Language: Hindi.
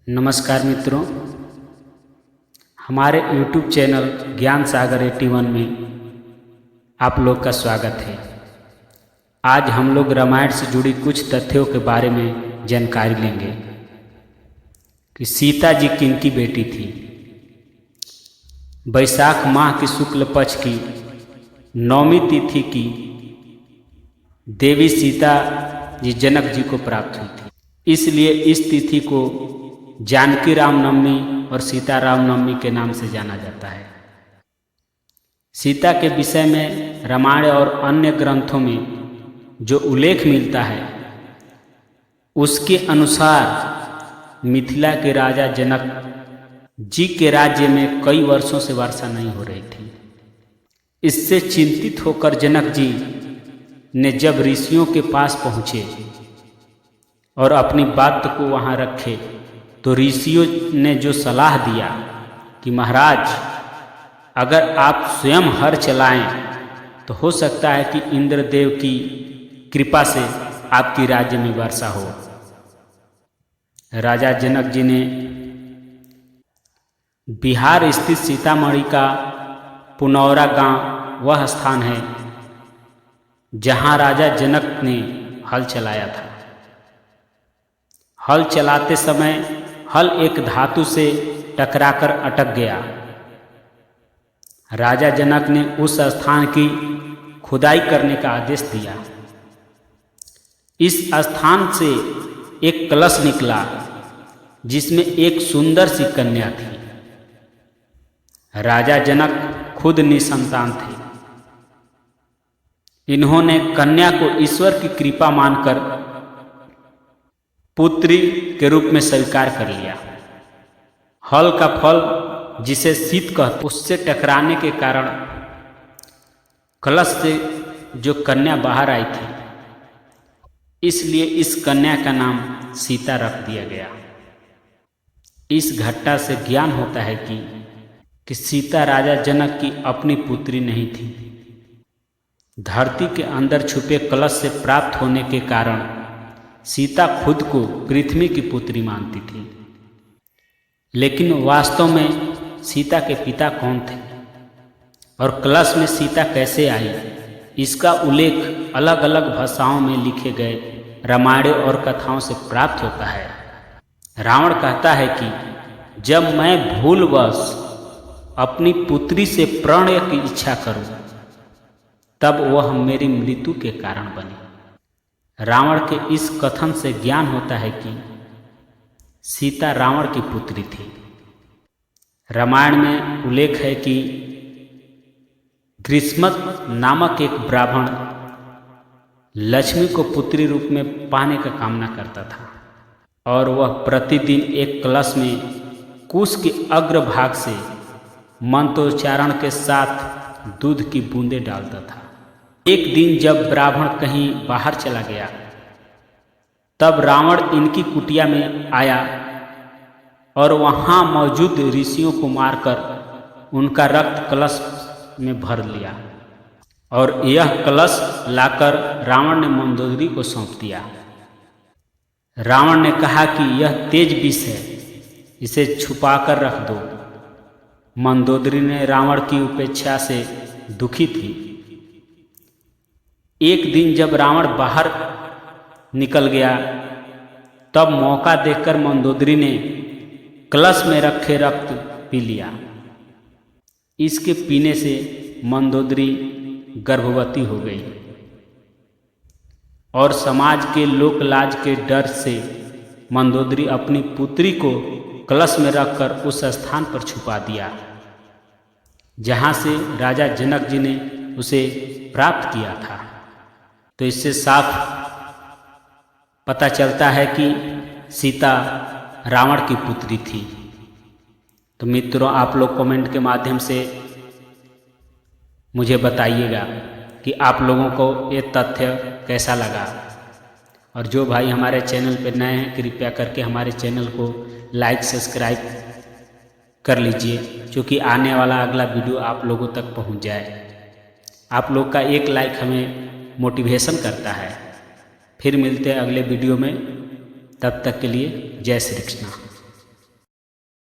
नमस्कार मित्रों, हमारे YouTube चैनल ज्ञान सागर 81 में आप लोग का स्वागत है। आज हम लोग रामायण से जुड़ी कुछ तथ्यों के बारे में जानकारी लेंगे कि सीता जी किनकी बेटी थी। वैशाख माह की शुक्ल पक्ष की 9वीं तिथि की देवी सीता जी जनक जी को प्राप्त हुई थी, इसलिए इस तिथि को जानकी रामनवमी और सीता रामनवमी के नाम से जाना जाता है। सीता के विषय में रामायण और अन्य ग्रंथों में जो उल्लेख मिलता है उसके अनुसार मिथिला के राजा जनक जी के राज्य में कई वर्षों से वर्षा नहीं हो रही थी। इससे चिंतित होकर जनक जी ने जब ऋषियों के पास पहुँचे और अपनी बात को वहाँ रखे तो ऋषियों ने जो सलाह दिया कि महाराज, अगर आप स्वयं हर चलाएं तो हो सकता है कि इंद्रदेव की कृपा से आपकी राज्य में वर्षा हो। राजा जनक जी ने बिहार स्थित सीतामढ़ी का पुनौरा गांव वह स्थान है जहां राजा जनक ने हल चलाया था। हल चलाते समय हल एक धातु से टकराकर अटक गया। राजा जनक ने उस स्थान की खुदाई करने का आदेश दिया। इस स्थान से एक कलश निकला जिसमें एक सुंदर सी कन्या थी। राजा जनक खुद निसंतान थे। इन्होंने कन्या को ईश्वर की कृपा मानकर पुत्री के रूप में स्वीकार कर लिया। हल का फल जिसे शीत कहते उससे टकराने के कारण कलश से जो कन्या बाहर आई थी, इसलिए इस कन्या का नाम सीता रख दिया गया। इस घटना से ज्ञान होता है कि सीता राजा जनक की अपनी पुत्री नहीं थी। धरती के अंदर छुपे कलश से प्राप्त होने के कारण सीता खुद को पृथ्वी की पुत्री मानती थी। लेकिन वास्तव में सीता के पिता कौन थे और कलश में सीता कैसे आई, इसका उल्लेख अलग अलग भाषाओं में लिखे गए रामायण और कथाओं से प्राप्त होता है। रावण कहता है कि जब मैं भूलवश अपनी पुत्री से प्रणय की इच्छा करूं तब वह मेरी मृत्यु के कारण बनी। रावण के इस कथन से ज्ञान होता है कि सीता रावण की पुत्री थी। रामायण में उल्लेख है कि ग्रीष्मत नामक एक ब्राह्मण लक्ष्मी को पुत्री रूप में पाने का कामना करता था और वह प्रतिदिन एक कलश में कुश के अग्रभाग से मंत्रोच्चारण के साथ दूध की बूंदें डालता था। एक दिन जब ब्राह्मण कहीं बाहर चला गया तब रावण इनकी कुटिया में आया और वहां मौजूद ऋषियों को मारकर उनका रक्त कलश में भर लिया और यह कलश लाकर रावण ने मंदोदरी को सौंप दिया। रावण ने कहा कि यह तेज विष है, इसे छुपाकर रख दो। मंदोदरी ने रावण की उपेक्षा से दुखी थी। एक दिन जब रावण बाहर निकल गया तब मौका देखकर मंदोदरी ने कलश में रखे रक्त पी लिया। इसके पीने से मंदोदरी गर्भवती हो गई और समाज के लोक लाज के डर से मंदोदरी अपनी पुत्री को कलश में रखकर उस स्थान पर छुपा दिया जहां से राजा जनक जी ने उसे प्राप्त किया था। तो इससे साफ पता चलता है कि सीता रावण की पुत्री थी। तो मित्रों, आप लोग कमेंट के माध्यम से मुझे बताइएगा कि आप लोगों को ये तथ्य कैसा लगा। और जो भाई हमारे चैनल पर नए हैं, कृपया करके हमारे चैनल को लाइक सब्सक्राइब कर लीजिए, क्योंकि आने वाला अगला वीडियो आप लोगों तक पहुंच जाए। आप लोग का एक लाइक हमें मोटिवेशन करता है। फिर मिलते हैं अगले वीडियो में, तब तक के लिए जय श्री कृष्ण।